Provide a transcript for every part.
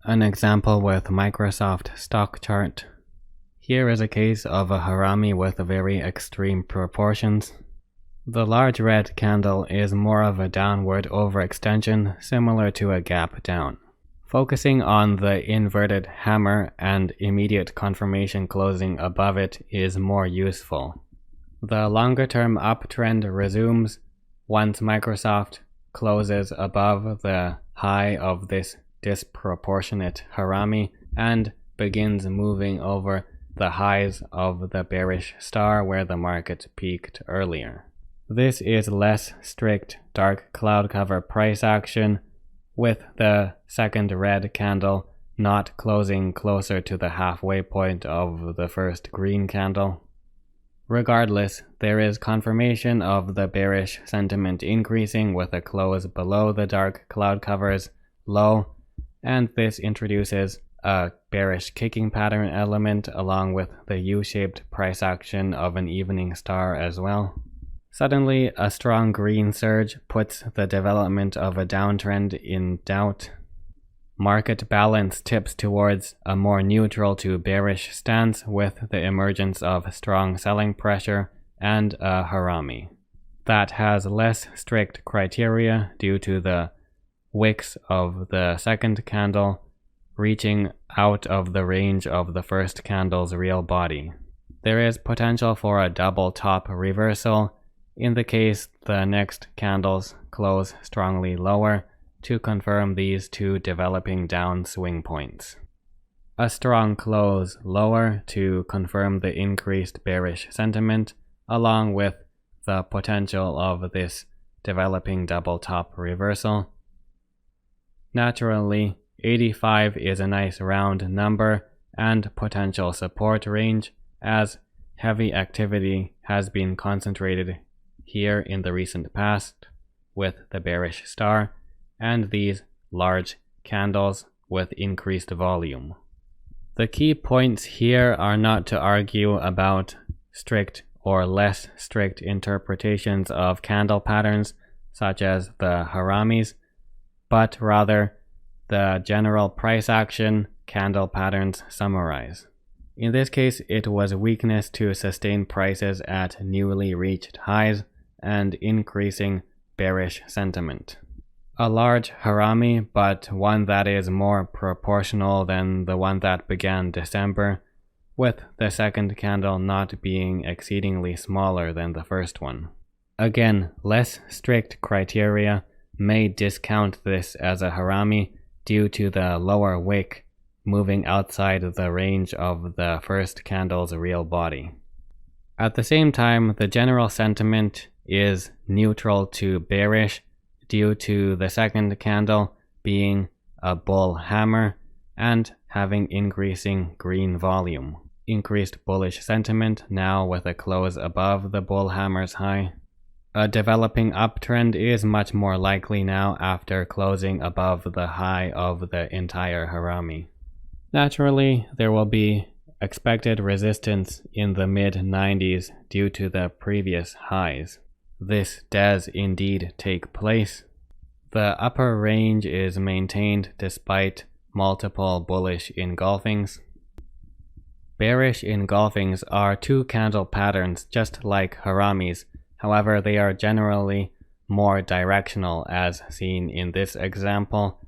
An example with Microsoft stock chart. Here is a case of a Harami with very extreme proportions. The large red candle is more of a downward overextension, similar to a gap down. Focusing on the inverted hammer and immediate confirmation closing above it is more useful. The longer-term uptrend resumes once Microsoft closes above the high of this disproportionate Harami and begins moving over the highs of the bearish star where the market peaked earlier. This is less strict dark cloud cover price action, with the second red candle not closing closer to the halfway point of the first green candle. Regardless, there is confirmation of the bearish sentiment increasing with a close below the dark cloud cover's low, and this introduces a bearish kicking pattern element along with the U-shaped price action of an evening star as well. Suddenly, a strong green surge puts the development of a downtrend in doubt. Market balance tips towards a more neutral to bearish stance with the emergence of strong selling pressure and a Harami that has less strict criteria due to the wicks of the second candle reaching out of the range of the first candle's real body. There is potential for a double top reversal in the case the next candles close strongly lower to confirm these two developing downswing points. A strong close lower to confirm the increased bearish sentiment, along with the potential of this developing double top reversal. Naturally, 85 is a nice round number and potential support range, as heavy activity has been concentrated here in the recent past with the bearish star and these large candles with increased volume. The key points here are not to argue about strict or less strict interpretations of candle patterns such as the Haramis, but rather the general price action candle patterns summarize. In this case, it was weakness to sustain prices at newly reached highs and increasing bearish sentiment. A large Harami, but one that is more proportional than the one that began December, with the second candle not being exceedingly smaller than the first one. Again, less strict criteria may discount this as a Harami due to the lower wick moving outside the range of the first candle's real body. At the same time, the general sentiment is neutral to bearish due to the second candle being a bull hammer and having increasing green volume. Increased bullish sentiment now with a close above the bull hammer's high. A developing uptrend is much more likely now after closing above the high of the entire Harami. Naturally, there will be expected resistance in the mid-90s due to the previous highs. This does indeed take place. The upper range is maintained despite multiple bullish engulfings. Bearish engulfings are two candle patterns just like Haramis, however they are generally more directional as seen in this example,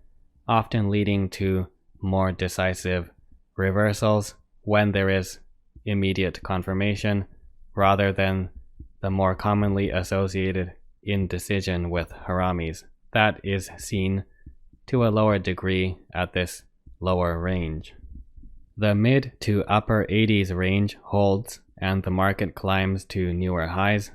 often leading to more decisive reversals when there is immediate confirmation rather than the more commonly associated indecision with Haramis that is seen to a lower degree at this lower range. The mid to upper 80s range holds and the market climbs to newer highs,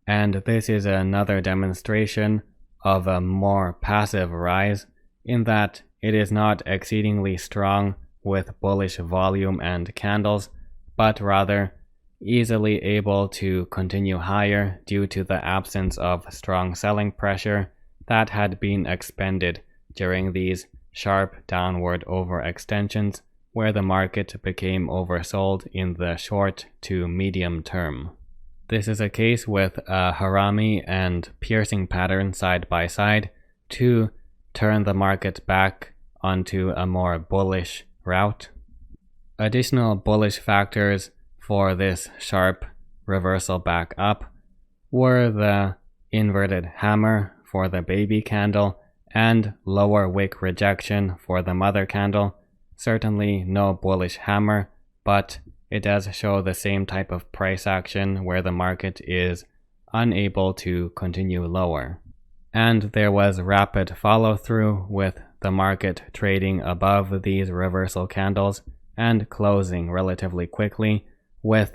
and this is another demonstration of a more passive rise in that it is not exceedingly strong with bullish volume and candles, but rather easily able to continue higher due to the absence of strong selling pressure that had been expended during these sharp downward overextensions where the market became oversold in the short to medium term. This is a case with a Harami and piercing pattern side by side to turn the market back onto a more bullish route. Additional bullish factors for this sharp reversal back up were the inverted hammer for the baby candle and lower wick rejection for the mother candle. Certainly no bullish hammer, but it does show the same type of price action where the market is unable to continue lower. And there was rapid follow through with the market trading above these reversal candles and closing relatively quickly with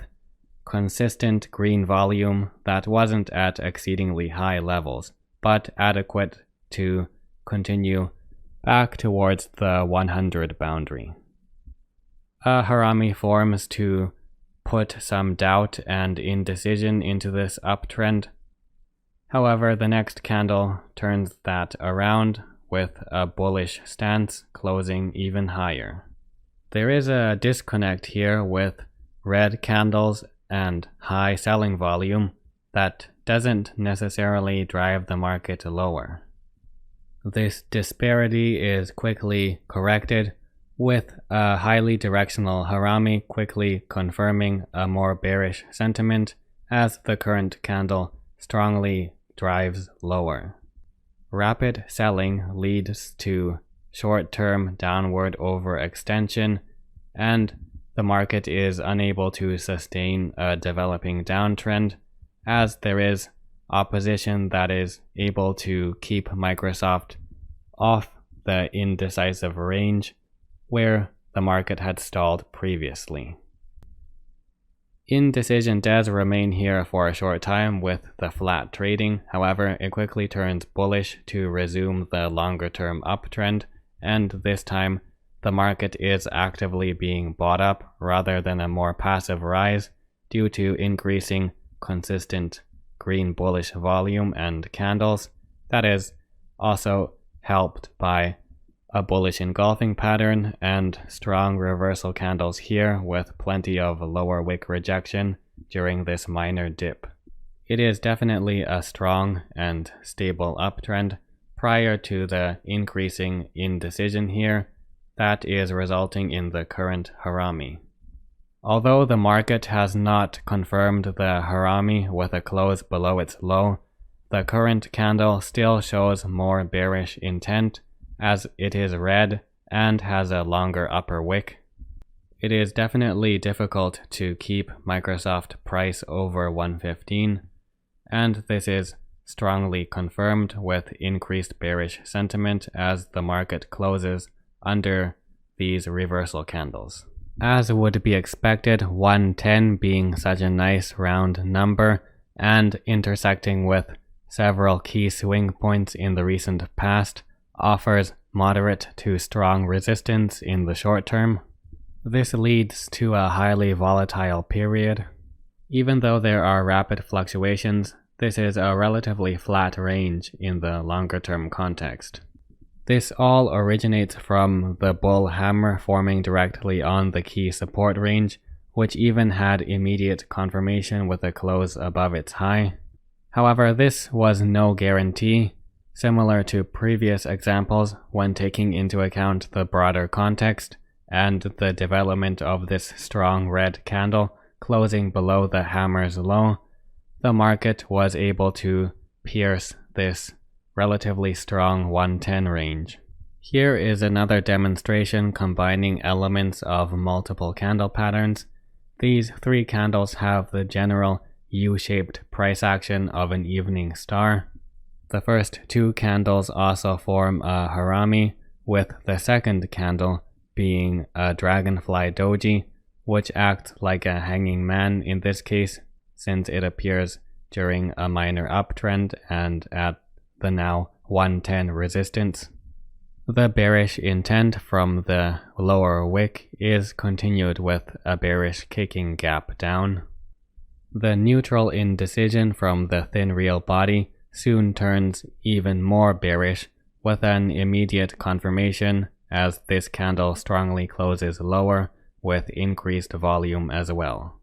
consistent green volume that wasn't at exceedingly high levels, but adequate to continue back towards the 100 boundary. A Harami forms to put some doubt and indecision into this uptrend. However, the next candle turns that around with a bullish stance, closing even higher. There is a disconnect here with red candles and high selling volume that doesn't necessarily drive the market lower. This disparity is quickly corrected with a highly directional Harami quickly confirming a more bearish sentiment as the current candle strongly drives lower. Rapid selling leads to short-term downward overextension, and the market is unable to sustain a developing downtrend as there is opposition that is able to keep Microsoft off the indecisive range where the market had stalled previously. Indecision does remain here for a short time with the flat trading. However, it quickly turns bullish to resume the longer-term uptrend, and this time the market is actively being bought up rather than a more passive rise due to increasing consistent green bullish volume and candles. That is also helped by a bullish engulfing pattern and strong reversal candles here with plenty of lower wick rejection during this minor dip. It is definitely a strong and stable uptrend prior to the increasing indecision here that is resulting in the current Harami. Although the market has not confirmed the Harami with a close below its low, the current candle still shows more bearish intent as it is red and has a longer upper wick. It is definitely difficult to keep Microsoft price over 115, and this is strongly confirmed with increased bearish sentiment as the market closes under these reversal candles. As would be expected, 110 being such a nice round number and intersecting with several key swing points in the recent past, offers moderate to strong resistance in the short term. This leads to a highly volatile period. Even though there are rapid fluctuations, this is a relatively flat range in the longer term context. This all originates from the bull hammer forming directly on the key support range, which even had immediate confirmation with a close above its high. However, this was no guarantee. Similar to previous examples, when taking into account the broader context and the development of this strong red candle closing below the hammer's low, the market was able to pierce this relatively strong 110 range. Here is another demonstration combining elements of multiple candle patterns. These three candles have the general U-shaped price action of an evening star. The first two candles also form a Harami, with the second candle being a dragonfly doji, which acts like a hanging man in this case, since it appears during a minor uptrend and at the now 110 resistance. The bearish intent from the lower wick is continued with a bearish kicking gap down. The neutral indecision from the thin real body soon turns even more bearish with an immediate confirmation as this candle strongly closes lower with increased volume as well.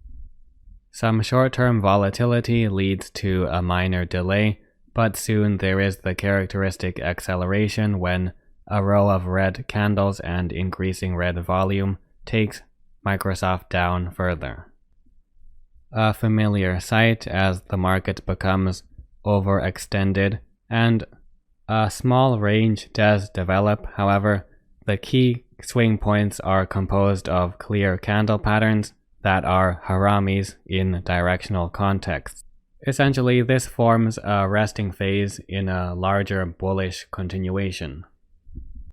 Some short-term volatility leads to a minor delay, but soon there is the characteristic acceleration when A row of red candles and increasing red volume takes Microsoft down further. A familiar sight as the market becomes overextended and a small range does develop. However, the key swing points are composed of clear candle patterns that are haramis in directional contexts. Essentially, this forms a resting phase in a larger bullish continuation.